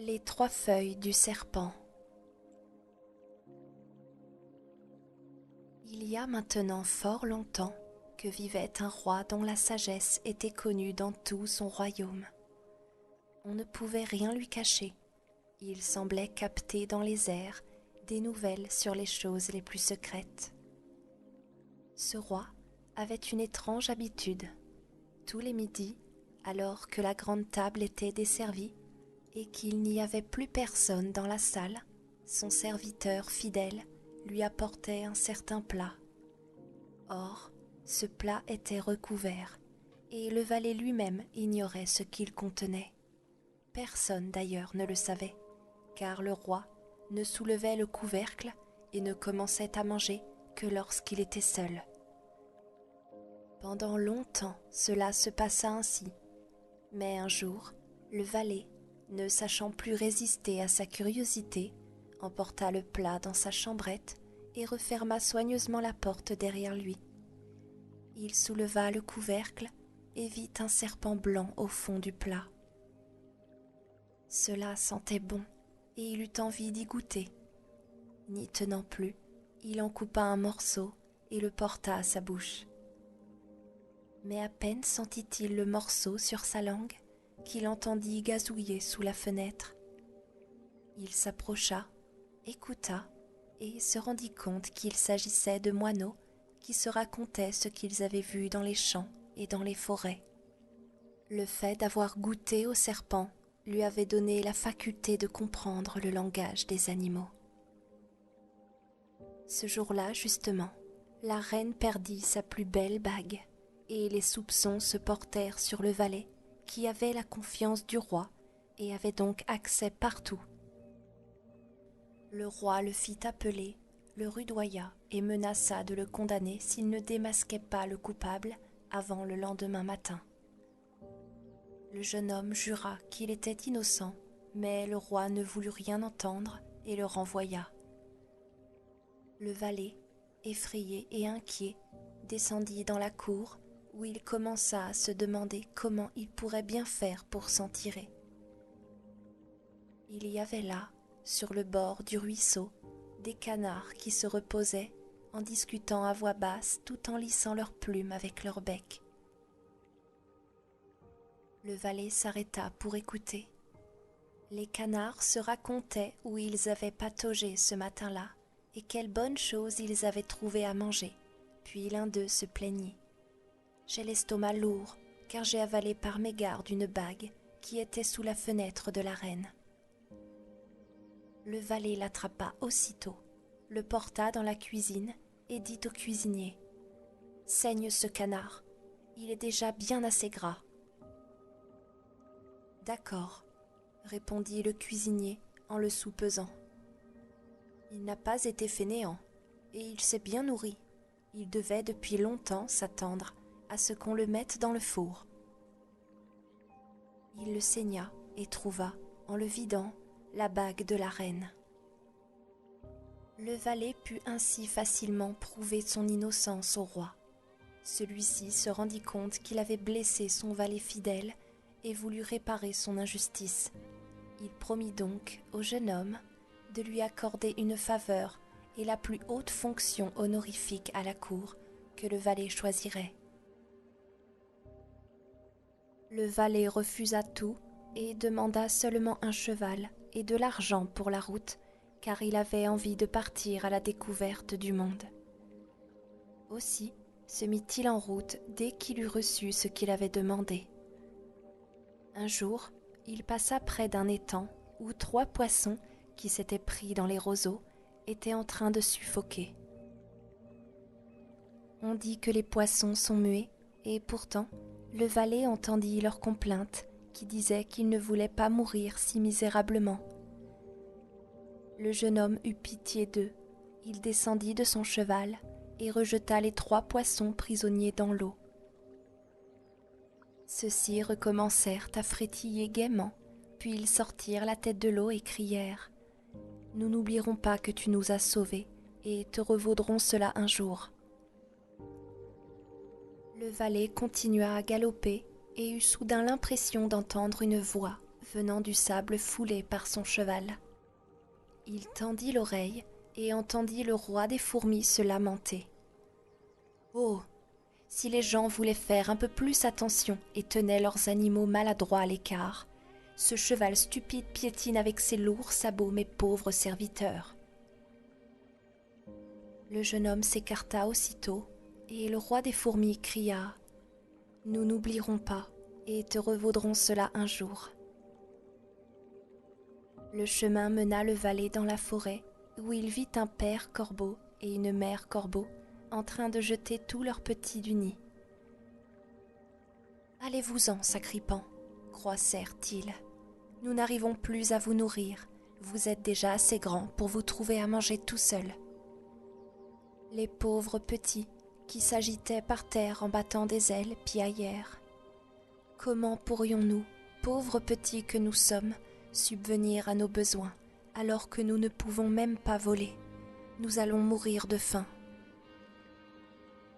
Les 3 feuilles du serpent. Il y a maintenant fort longtemps que vivait un roi dont la sagesse était connue dans tout son royaume. On ne pouvait rien lui cacher. Il semblait capter dans les airs des nouvelles sur les choses les plus secrètes. Ce roi avait une étrange habitude. Tous les midis, alors que la grande table était desservie, et qu'il n'y avait plus personne dans la salle, son serviteur fidèle lui apportait un certain plat. Or, ce plat était recouvert, et le valet lui-même ignorait ce qu'il contenait. Personne d'ailleurs ne le savait, car le roi ne soulevait le couvercle et ne commençait à manger que lorsqu'il était seul. Pendant longtemps, cela se passa ainsi, mais un jour, le valet, ne sachant plus résister à sa curiosité, emporta le plat dans sa chambrette et referma soigneusement la porte derrière lui. Il souleva le couvercle et vit un serpent blanc au fond du plat. Cela sentait bon et il eut envie d'y goûter. N'y tenant plus, il en coupa un morceau et le porta à sa bouche. Mais à peine sentit-il le morceau sur sa langue qu'il entendit gazouiller sous la fenêtre. Il s'approcha, écouta et se rendit compte qu'il s'agissait de moineaux qui se racontaient ce qu'ils avaient vu dans les champs et dans les forêts. Le fait d'avoir goûté au serpent lui avait donné la faculté de comprendre le langage des animaux. Ce jour-là, justement, la reine perdit sa plus belle bague et les soupçons se portèrent sur le valet qui avait la confiance du roi et avait donc accès partout. Le roi le fit appeler, le rudoya et menaça de le condamner s'il ne démasquait pas le coupable avant le lendemain matin. Le jeune homme jura qu'il était innocent, mais le roi ne voulut rien entendre et le renvoya. Le valet, effrayé et inquiet, descendit dans la cour où il commença à se demander comment il pourrait bien faire pour s'en tirer. Il y avait là, sur le bord du ruisseau, des canards qui se reposaient en discutant à voix basse tout en lissant leurs plumes avec leur bec. Le valet s'arrêta pour écouter. Les canards se racontaient où ils avaient pataugé ce matin-là et quelle bonne chose ils avaient trouvé à manger. Puis l'un d'eux se plaignit. « J'ai l'estomac lourd, car j'ai avalé par mégarde une bague qui était sous la fenêtre de la reine. » Le valet l'attrapa aussitôt, le porta dans la cuisine et dit au cuisinier « Saigne ce canard, il est déjà bien assez gras. » « D'accord, » répondit le cuisinier en le soupesant. « Il n'a pas été fainéant, et il s'est bien nourri. Il devait depuis longtemps s'attendre à ce qu'on le mette dans le four. » Il le saigna et trouva, en le vidant, la bague de la reine. Le valet put ainsi facilement prouver son innocence au roi. Celui-ci se rendit compte qu'il avait blessé son valet fidèle et voulut réparer son injustice. Il promit donc au jeune homme de lui accorder une faveur et la plus haute fonction honorifique à la cour que le valet choisirait. Le valet refusa tout et demanda seulement un cheval et de l'argent pour la route, car il avait envie de partir à la découverte du monde. Aussi se mit-il en route dès qu'il eut reçu ce qu'il avait demandé. Un jour, il passa près d'un étang où 3 poissons qui s'étaient pris dans les roseaux étaient en train de suffoquer. On dit que les poissons sont muets, et pourtant, le valet entendit leurs complaintes qui disaient qu'ils ne voulaient pas mourir si misérablement. Le jeune homme eut pitié d'eux, il descendit de son cheval et rejeta les 3 poissons prisonniers dans l'eau. Ceux-ci recommencèrent à frétiller gaiement, puis ils sortirent la tête de l'eau et crièrent « Nous n'oublierons pas que tu nous as sauvés, et te revaudrons cela un jour. » Le valet continua à galoper et eut soudain l'impression d'entendre une voix venant du sable foulé par son cheval. Il tendit l'oreille et entendit le roi des fourmis se lamenter. « Oh, si les gens voulaient faire un peu plus attention et tenaient leurs animaux maladroits à l'écart, ce cheval stupide piétine avec ses lourds sabots mes pauvres serviteurs. » Le jeune homme s'écarta aussitôt, et le roi des fourmis cria « Nous n'oublierons pas, et te revaudrons cela un jour. » Le chemin mena le valet dans la forêt, où il vit un père corbeau et une mère corbeau en train de jeter tous leurs petits du nid. « Allez-vous-en, sacripants, croissèrent-ils. Nous n'arrivons plus à vous nourrir, vous êtes déjà assez grands pour vous trouver à manger tout seuls. » Les pauvres petits, qui s'agitaient par terre en battant des ailes, piaillèrent. « Comment pourrions-nous, pauvres petits que nous sommes, subvenir à nos besoins, alors que nous ne pouvons même pas voler? Nous allons mourir de faim. »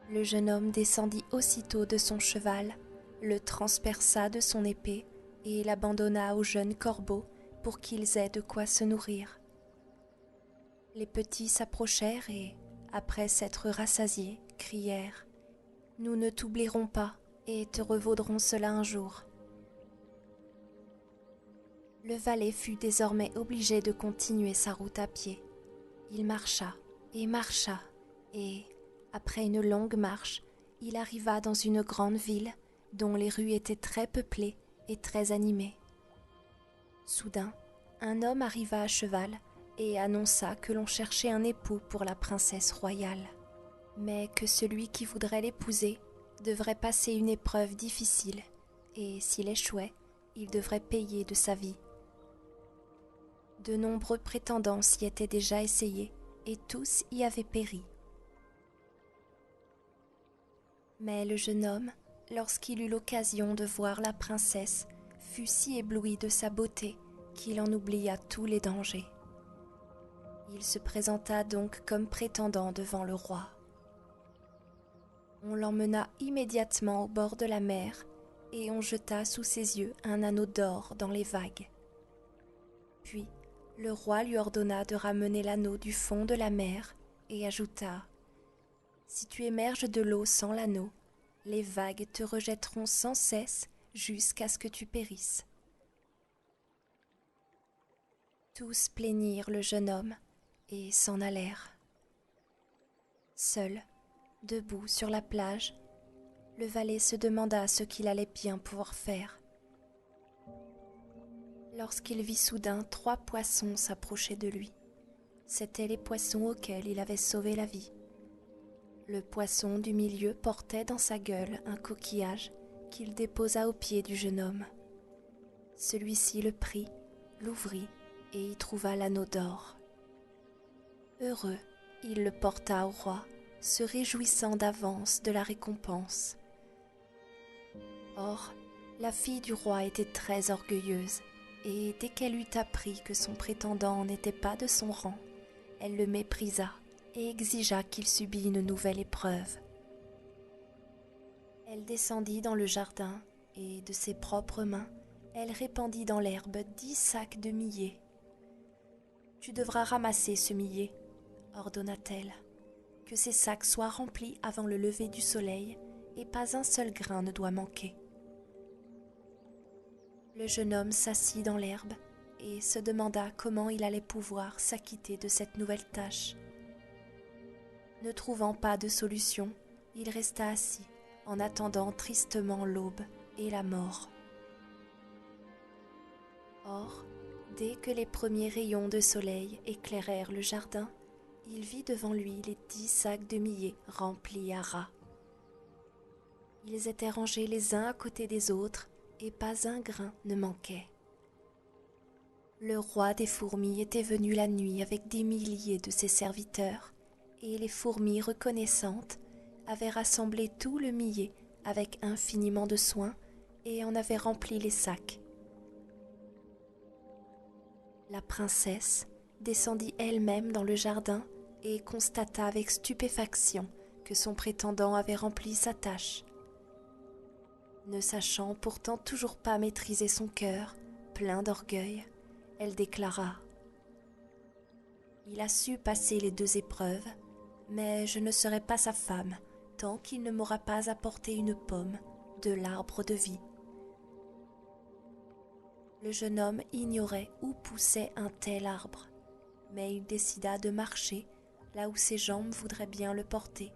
Le jeune homme descendit aussitôt de son cheval, le transperça de son épée et l'abandonna aux jeunes corbeaux pour qu'ils aient de quoi se nourrir. Les petits s'approchèrent et, après s'être rassasiés, crièrent « Nous ne t'oublierons pas et te revaudrons cela un jour. » Le valet fut désormais obligé de continuer sa route à pied. Il marcha, et, après une longue marche, il arriva dans une grande ville dont les rues étaient très peuplées et très animées. Soudain, un homme arriva à cheval et annonça que l'on cherchait un époux pour la princesse royale, mais que celui qui voudrait l'épouser devrait passer une épreuve difficile et, s'il échouait, il devrait payer de sa vie. De nombreux prétendants s'y étaient déjà essayés et tous y avaient péri. Mais le jeune homme, lorsqu'il eut l'occasion de voir la princesse, fut si ébloui de sa beauté qu'il en oublia tous les dangers. Il se présenta donc comme prétendant devant le roi. On l'emmena immédiatement au bord de la mer et on jeta sous ses yeux un anneau d'or dans les vagues. Puis, le roi lui ordonna de ramener l'anneau du fond de la mer et ajouta « Si tu émerges de l'eau sans l'anneau, les vagues te rejetteront sans cesse jusqu'à ce que tu périsses. » Tous plaignirent le jeune homme et s'en allèrent. Seul, debout sur la plage, le valet se demanda ce qu'il allait bien pouvoir faire. Lorsqu'il vit soudain 3 poissons s'approcher de lui. C'étaient les poissons auxquels il avait sauvé la vie. Le poisson du milieu portait dans sa gueule un coquillage qu'il déposa aux pieds du jeune homme. Celui-ci le prit, l'ouvrit et y trouva l'anneau d'or. Heureux, il le porta au roi, se réjouissant d'avance de la récompense. Or, la fille du roi était très orgueilleuse, et dès qu'elle eut appris que son prétendant n'était pas de son rang, elle le méprisa et exigea qu'il subît une nouvelle épreuve. Elle descendit dans le jardin, et de ses propres mains, elle répandit dans l'herbe 10 sacs de millet. « Tu devras ramasser ce millet, » ordonna-t-elle, « que ces sacs soient remplis avant le lever du soleil, et pas un seul grain ne doit manquer. » Le jeune homme s'assit dans l'herbe et se demanda comment il allait pouvoir s'acquitter de cette nouvelle tâche. Ne trouvant pas de solution, il resta assis en attendant tristement l'aube et la mort. Or, dès que les premiers rayons de soleil éclairèrent le jardin, il vit devant lui les 10 sacs de millet remplis à ras. Ils étaient rangés les uns à côté des autres et pas un grain ne manquait. Le roi des fourmis était venu la nuit avec des milliers de ses serviteurs, et les fourmis reconnaissantes avaient rassemblé tout le millet avec infiniment de soin et en avaient rempli les sacs. La princesse descendit elle-même dans le jardin et constata avec stupéfaction que son prétendant avait rempli sa tâche. Ne sachant pourtant toujours pas maîtriser son cœur, Plein d'orgueil, elle déclara: Il a su passer les 2 épreuves, mais je ne serai pas sa femme tant qu'il ne m'aura pas apporté une pomme de l'arbre de vie. Le jeune homme ignorait où poussait un tel arbre, mais il décida de marcher là où ses jambes voudraient bien le porter,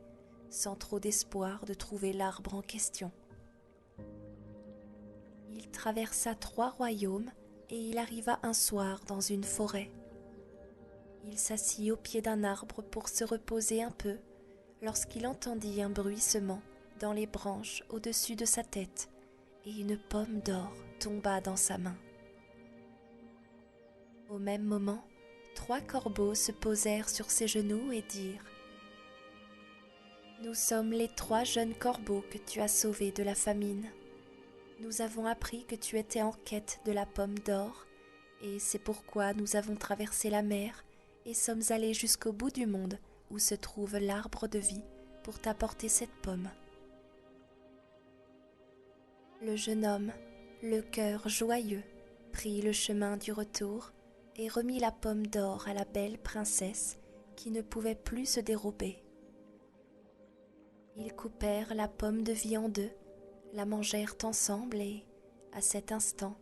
sans trop d'espoir de trouver l'arbre en question. Il traversa 3 royaumes et il arriva un soir dans une forêt. Il s'assit au pied d'un arbre pour se reposer un peu, lorsqu'il entendit un bruissement dans les branches au-dessus de sa tête, et une pomme d'or tomba dans sa main. Au même moment, 3 corbeaux se posèrent sur ses genoux et dirent: Nous sommes les 3 jeunes corbeaux que tu as sauvés de la famine. Nous avons appris que tu étais en quête de la pomme d'or, et c'est pourquoi nous avons traversé la mer et sommes allés jusqu'au bout du monde où se trouve l'arbre de vie pour t'apporter cette pomme. Le jeune homme, le cœur joyeux, prit le chemin du retour et remit la pomme d'or à la belle princesse qui ne pouvait plus se dérober. Ils coupèrent la pomme de vie en 2, la mangèrent ensemble et, à cet instant,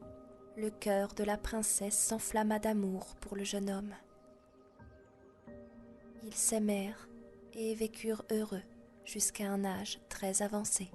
le cœur de la princesse s'enflamma d'amour pour le jeune homme. Ils s'aimèrent et vécurent heureux jusqu'à un âge très avancé.